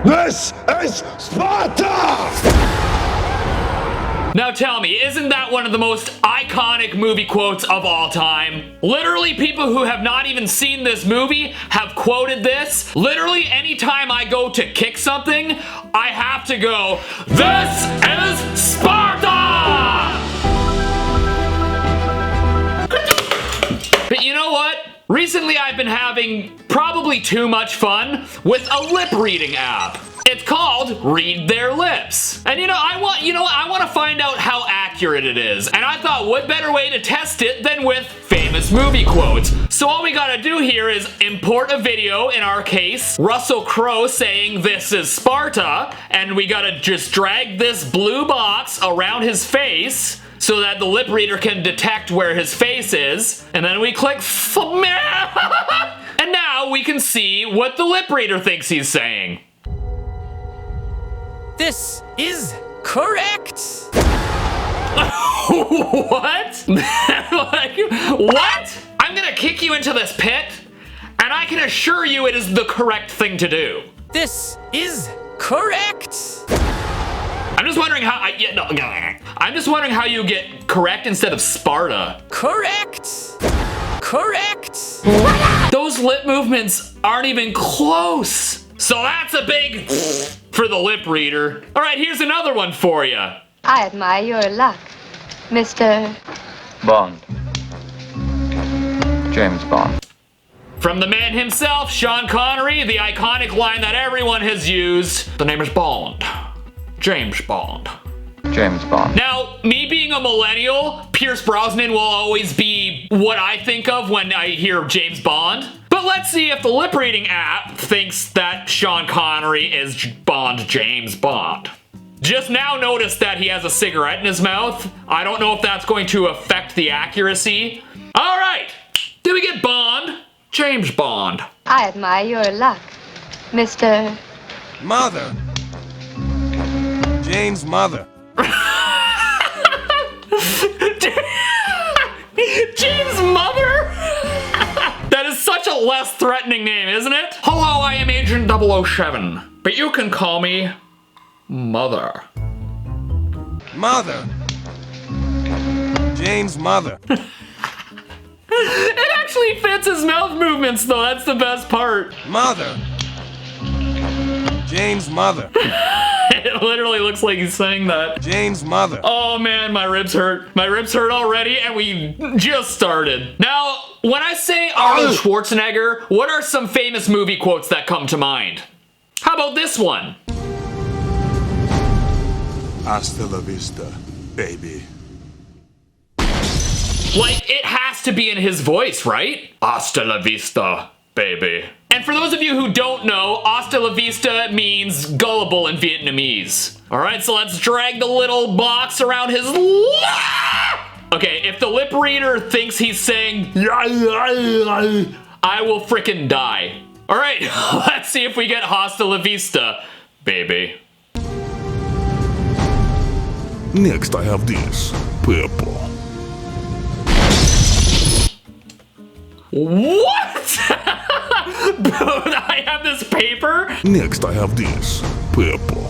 This is Sparta! Now tell me, isn't that one of the most iconic movie quotes of all time? Literally, people who have not even seen this movie have quoted this. Literally, anytime I go to kick something, I have to go, "This is Sparta!" But you know what? Recently, I've been having probably too much fun with a lip reading app. It's called Read Their Lips. And I want to find out how accurate it is. And I thought, what better way to test it than with famous movie quotes? So all we gotta do here is import a video, in our case, Russell Crowe saying "This is Sparta," and we gotta just drag this blue box around his face so that the lip reader can detect where his face is, and then we click and now we can see what the lip reader thinks he's saying. This is correct. What? Like, what? I'm gonna kick you into this pit, and I can assure you it is the correct thing to do. This is correct. I'm just wondering how I'm just wondering how you get correct instead of Sparta. Correct. Correct. Those lip movements aren't even close. So that's a big for the lip reader. All right, here's another one for you. I admire your luck, Mr. Bond. James Bond. From the man himself, Sean Connery, the iconic line that everyone has used. The name is Bond. James Bond. James Bond. Now, me being a millennial, Pierce Brosnan will always be what I think of when I hear James Bond. But let's see if the lip reading app thinks that Sean Connery is James Bond. Just now noticed that he has a cigarette in his mouth. I don't know if that's going to affect the accuracy. All right, did we get Bond? James Bond. I admire your luck, Mr. Mother. James' mother. James' mother? That is such a less threatening name, isn't it? Hello, I am Agent 007, but you can call me Mother. Mother. James' mother. It actually fits his mouth movements, though. That's the best part. Mother. James' mother. It literally looks like he's saying that. James' mother. Oh man, my ribs hurt. My ribs hurt already, and we just started. Now, when I say Arnold Schwarzenegger, what are some famous movie quotes that come to mind? How about this one? Hasta la vista, baby. Like, it has to be in his voice, right? Hasta la vista, baby. And for those of you who don't know, hasta la vista means gullible in Vietnamese. All right, so let's drag the little box around his... Okay, if the lip reader thinks he's saying... I will frickin' die. All right, let's see if we get hasta la vista, baby. Next, I have this purple. What? I have this paper? Next, I have this purple.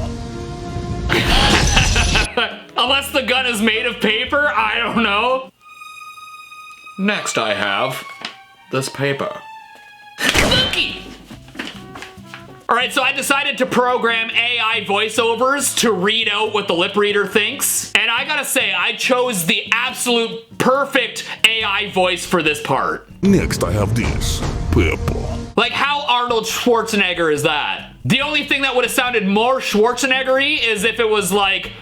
Unless the gun is made of paper, I don't know. Next, I have this paper. Cookie! Alright, so I decided to program AI voiceovers to read out what the lip reader thinks. And I gotta say, I chose the absolute perfect AI voice for this part. Next, I have this purple. Like, how Arnold Schwarzenegger is that? The only thing that would have sounded more Schwarzenegger-y is if it was like...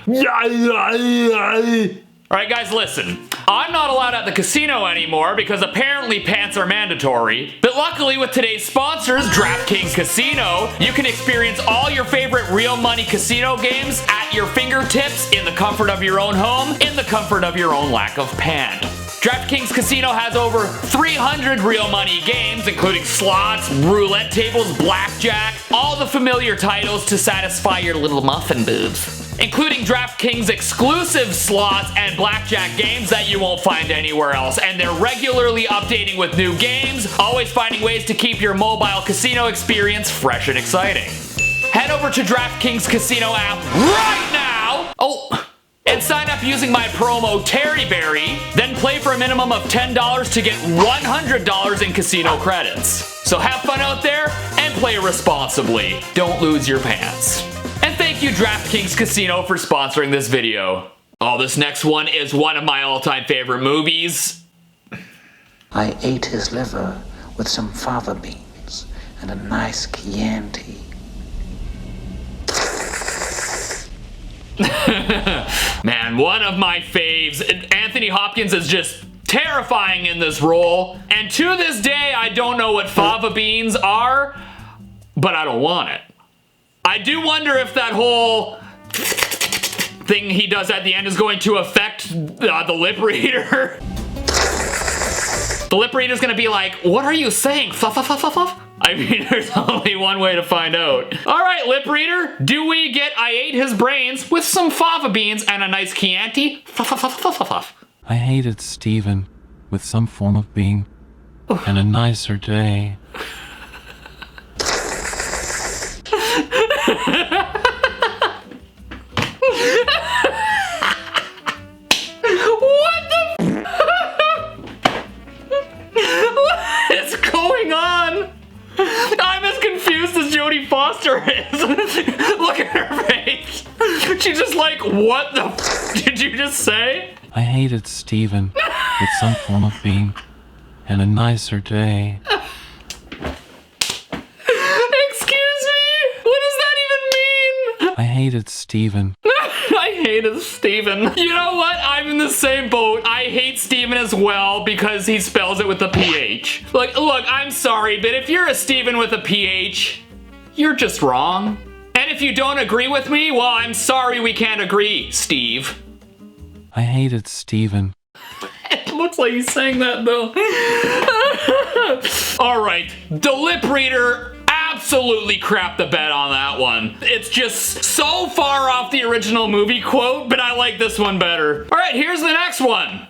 Alright guys, listen. I'm not allowed at the casino anymore because apparently pants are mandatory. But luckily with today's sponsors, DraftKings Casino, you can experience all your favorite real money casino games at your fingertips in the comfort of your own home, in the comfort of your own lack of pant. DraftKings Casino has over 300 real money games, including slots, roulette tables, blackjack, all the familiar titles to satisfy your little muffin boobs. Including DraftKings exclusive slots and blackjack games that you won't find anywhere else. And they're regularly updating with new games, always finding ways to keep your mobile casino experience fresh and exciting. Head Head over to DraftKings Casino app right now. Oh, and sign up using my promo Terreberry. Then play for a minimum of $10 to get $100 in casino credits. So have fun out there and play responsibly. Don't lose your pants. And thank you DraftKings Casino for sponsoring this video. Oh, this next one is one of my all-time favorite movies. I ate his liver with some fava beans and a nice Chianti. Man, one of my faves. Anthony Hopkins is just terrifying in this role. And to this day, I don't know what fava beans are, but I don't want it. I do wonder if that whole thing he does at the end is going to affect the lip reader. The lip reader's gonna be like, what are you saying? Fluff, fluff, fluff, fluff, fluff? I mean, there's only one way to find out. All right, lip reader, do we get I ate his brains with some fava beans and a nice Chianti? Fluff, fluff, fluff, fluff, fluff, fluff. I hated Stephen with some form of being and a nicer day. What the What is going on? I'm as confused as Jodie Foster is. Look at her face. She's just like, what the did you just say? I hated Stephen with some form of being and a nicer day. Excuse me? What does that even mean? I hated Stephen. I hated Steven. You know what? I'm in the same boat. I hate Steven as well because he spells it with a PH. Like, look, I'm sorry, but if you're a Steven with a PH, you're just wrong. And if you don't agree with me, well, I'm sorry we can't agree, Steve. I hated Stephen. It looks like he's saying that, though. All right, the lip reader absolutely crapped the bed on that one. It's just so far off the original movie quote, but I like this one better. All right, here's the next one.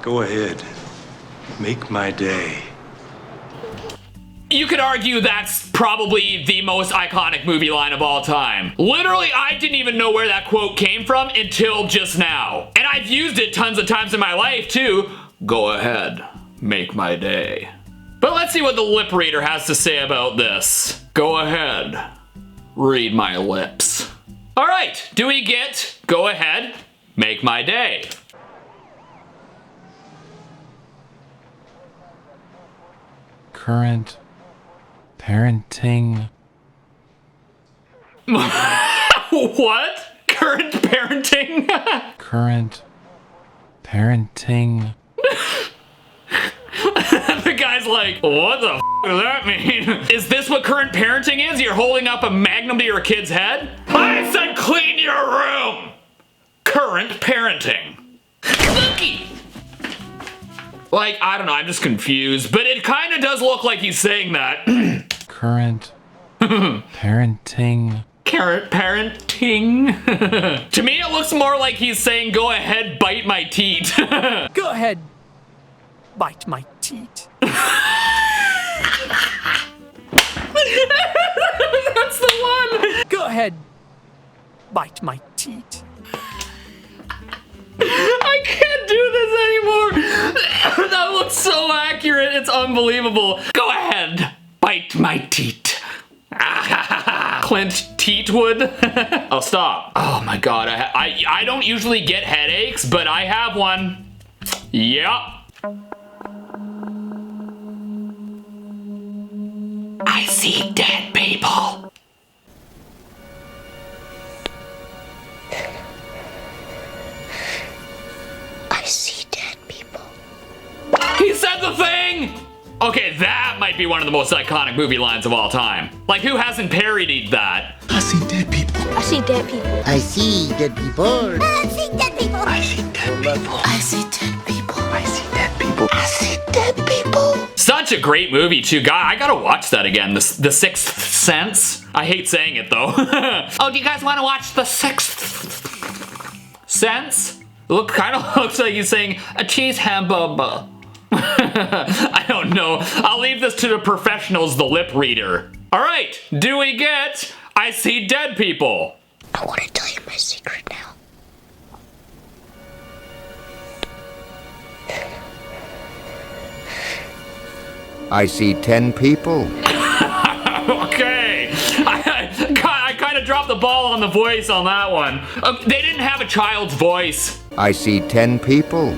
Go ahead. Make my day. You could argue that's probably the most iconic movie line of all time. Literally, I didn't even know where that quote came from until just now. And I've used it tons of times in my life, too. Go ahead, make my day. But let's see what the lip reader has to say about this. Go ahead, read my lips. All right, do we get go ahead, make my day? Current parenting. What? Current parenting? Current parenting. The guy's like, what the does that mean? Is this what current parenting is? You're holding up a magnum to your kid's head? I said clean your room! Current parenting. Cookie! Like, I don't know, I'm just confused, but it kind of does look like he's saying that. Current parenting. Current parenting. To me, it looks more like he's saying, go ahead, bite my teat. Go ahead, bite my teat. That's the one. Go ahead, bite my teat. I can't do this anymore. That looks so accurate. It's unbelievable. Go ahead, bite my teat. Clint Eastwood. Oh, stop. Oh my God. I don't usually get headaches, but I have one. Yep. I see dead people. I see dead people. He said the thing! Okay, that might be one of the most iconic movie lines of all time. Like, who hasn't parodied that? I see dead people. I see dead people. I see dead people. I see dead people. I see dead people. I see dead people. I see dead people. I see dead people. Such a great movie, too. Guy, I gotta watch that again. The Sixth Sense. I hate saying it, though. Oh, do you guys want to watch The Sixth Sense? Kind of looks like he's saying a cheese hamburger. I don't know. I'll leave this to the professionals, the lip reader. All right, do we get I see dead people? I want to tell you my secret now. I see 10 people. Okay. I kind of dropped the ball on the voice on that one. They didn't have a child's voice. I see 10 people.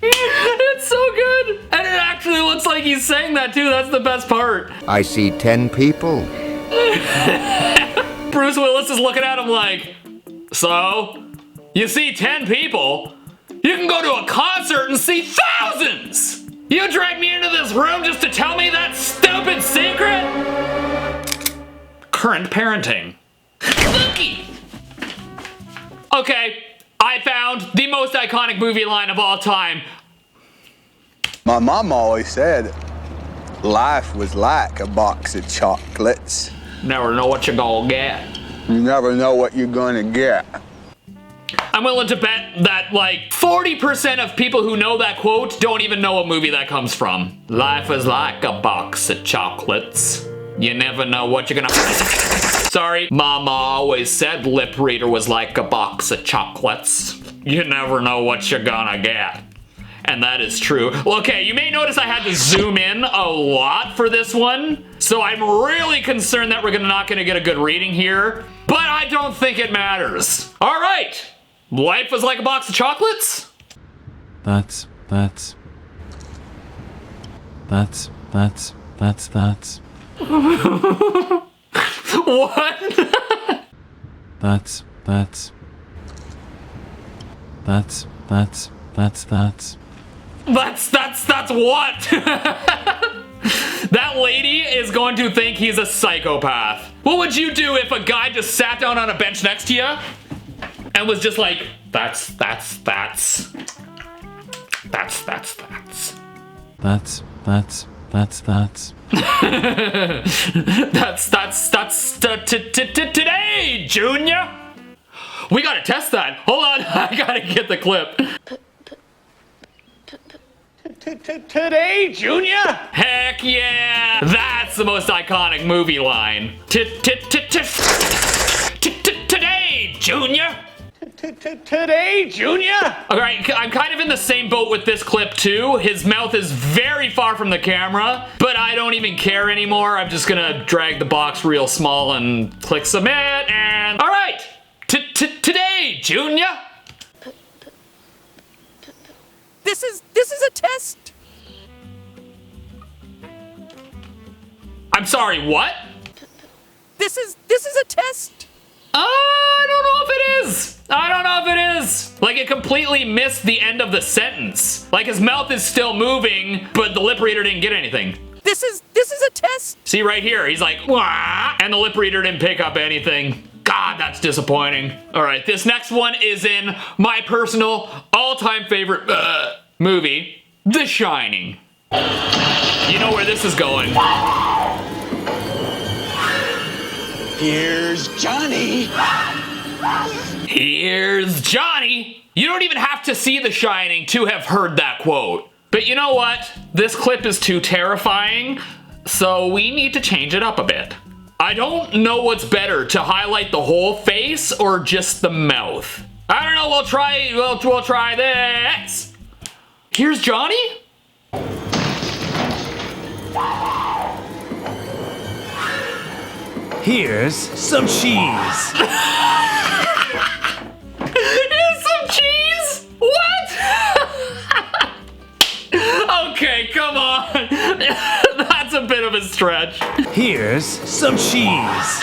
It's so good. And it actually looks like he's saying that too. That's the best part. I see 10 people. Bruce Willis is looking at him like, so? You see 10 people? You can go to a concert and see thousands! You dragged me into this room just to tell me that stupid secret? Current parenting. Cookie! Okay, I found the most iconic movie line of all time. My mom always said life was like a box of chocolates. Never know what you're gonna get. You never know what you're gonna get. I'm willing to bet that like 40% of people who know that quote don't even know what movie that comes from. Life is like a box of chocolates. You never know what you're gonna... Sorry, Mama always said lip reader was like a box of chocolates. You never know what you're gonna get. And that is true. Well, okay, you may notice I had to zoom in a lot for this one. So I'm really concerned that we're not gonna get a good reading here. But I don't think it matters. All right. Life was like a box of chocolates? That's. What? That's what? That lady is going to think he's a psychopath. What would you do if a guy just sat down on a bench next to you and was just like, that's. Today, Junior. We gotta test that. Hold on, I gotta get the clip. Today, Junior? Heck yeah! That's the most iconic movie line. Today, Junior. Today, Junior? Alright, I'm kind of in the same boat with this clip too. His mouth is very far from the camera, but I don't even care anymore. I'm just gonna drag the box real small and click submit, and alright! Today, Junior! This is a test. I'm sorry, what? This is a test. I don't know if it is. I don't know if it is. Like, it completely missed the end of the sentence. Like, his mouth is still moving, but the lip reader didn't get anything. This is a test. See right here, he's like, wah, and the lip reader didn't pick up anything. God, that's disappointing. All right, this next one is in my personal all-time favorite movie, The Shining. You know where this is going. Here's Johnny. Here's Johnny. You don't even have to see The Shining to have heard that quote. But you know what? This clip is too terrifying, so we need to change it up a bit. I don't know what's better, to highlight the whole face or just the mouth. I don't know, we'll try this. Here's Johnny? Here's some cheese. Here's some cheese? What? Okay, come on. That's a bit of a stretch. Here's some cheese.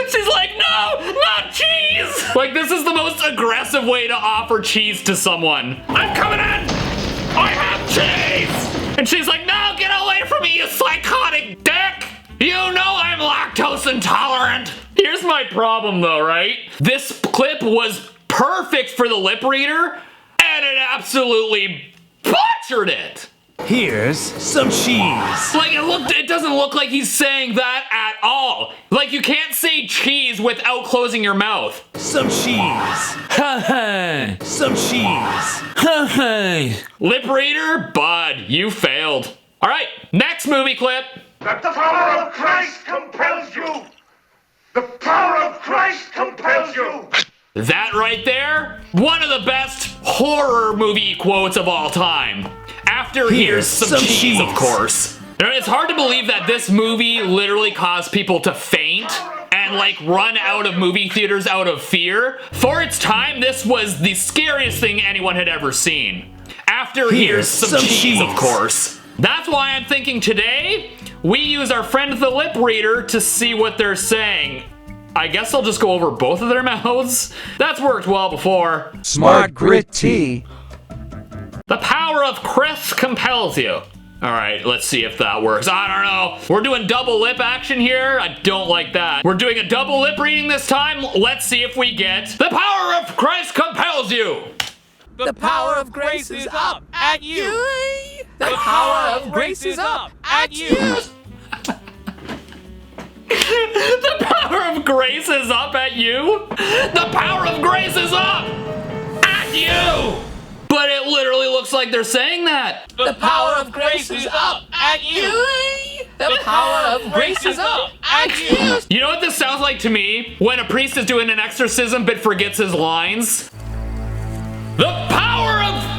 She's like, no, not cheese. Like, this is the most aggressive way to offer cheese to someone. I'm coming in. I have cheese. And she's like, no, get away from me, you psychotic dick. You know I'm lactose intolerant. Here's my problem though, right? This clip was perfect for the lip reader, and it absolutely butchered it. Here's some cheese. Like, it doesn't look like he's saying that at all. Like, you can't say cheese without closing your mouth. Some cheese. Some cheese. Lip reader, bud, you failed. All right, next movie clip. That the power of Christ compels you. The power of Christ compels you. That right there, one of the best horror movie quotes of all time. After here's some cheese, of course. It's hard to believe that this movie literally caused people to faint and like run out of movie theaters out of fear. For its time, this was the scariest thing anyone had ever seen. After here's some cheese, of course. That's why I'm thinking today, we use our friend the lip reader to see what they're saying. I guess I'll just go over both of their mouths. That's worked well before. Smart gritty. The power of Chris compels you. All right, let's see if that works. I don't know. We're doing double lip action here. I don't like that. We're doing a double lip reading this time. Let's see if we get the power of Christ compels you. The power of grace is up at you. The power of grace is up at you. The power of grace is up at you? The power of grace is up at you! But it literally looks like they're saying that. The power of grace is up at you. The power of grace is up at you. You know what this sounds like to me? When a priest is doing an exorcism but forgets his lines. The power of...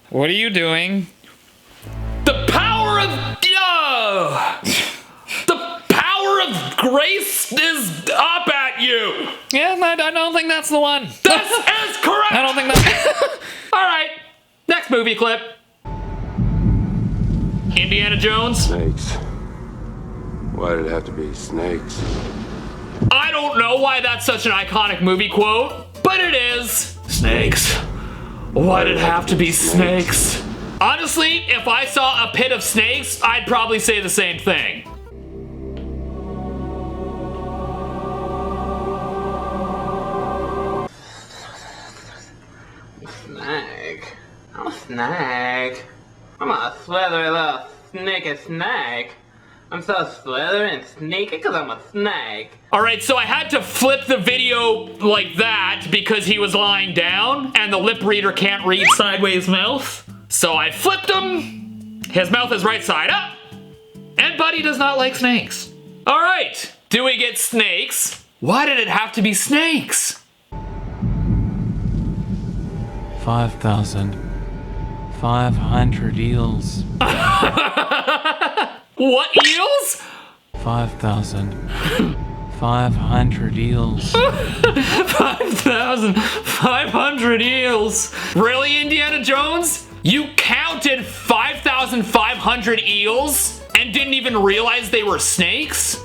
What are you doing? The power of... The power of grace is up at you. Yeah, I don't think that's the one. This is correct. I don't think that. All right, next movie clip. Indiana Jones. Snakes. Why did it have to be snakes? I don't know why that's such an iconic movie quote, but it is. Snakes. Why did it have to be snakes? Honestly, if I saw a pit of snakes, I'd probably say the same thing. Snake. I'm a snake. I'm a slithery little sneaky snake. I'm so slithery and sneaky because I'm a snake. Alright, so I had to flip the video like that because he was lying down and the lip reader can't read sideways mouth. So I flipped him. His mouth is right side up. And Buddy does not like snakes. Alright, do we get snakes? Why did it have to be snakes? 5,500 eels. What eels? 5,500 eels. 5,500 eels. Really, Indiana Jones? You counted 5,500 eels and didn't even realize they were snakes?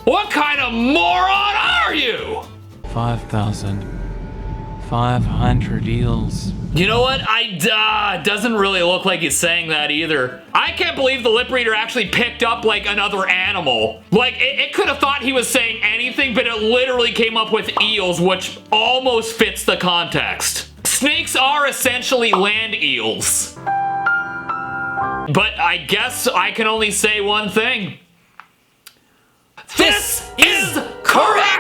What kind of moron are you? 5,500 eels. You know what? It doesn't really look like he's saying that either. I can't believe the lip reader actually picked up like another animal. Like, it could have thought he was saying anything, but it literally came up with eels, which almost fits the context. Snakes are essentially land eels. But I guess I can only say one thing. This is correct!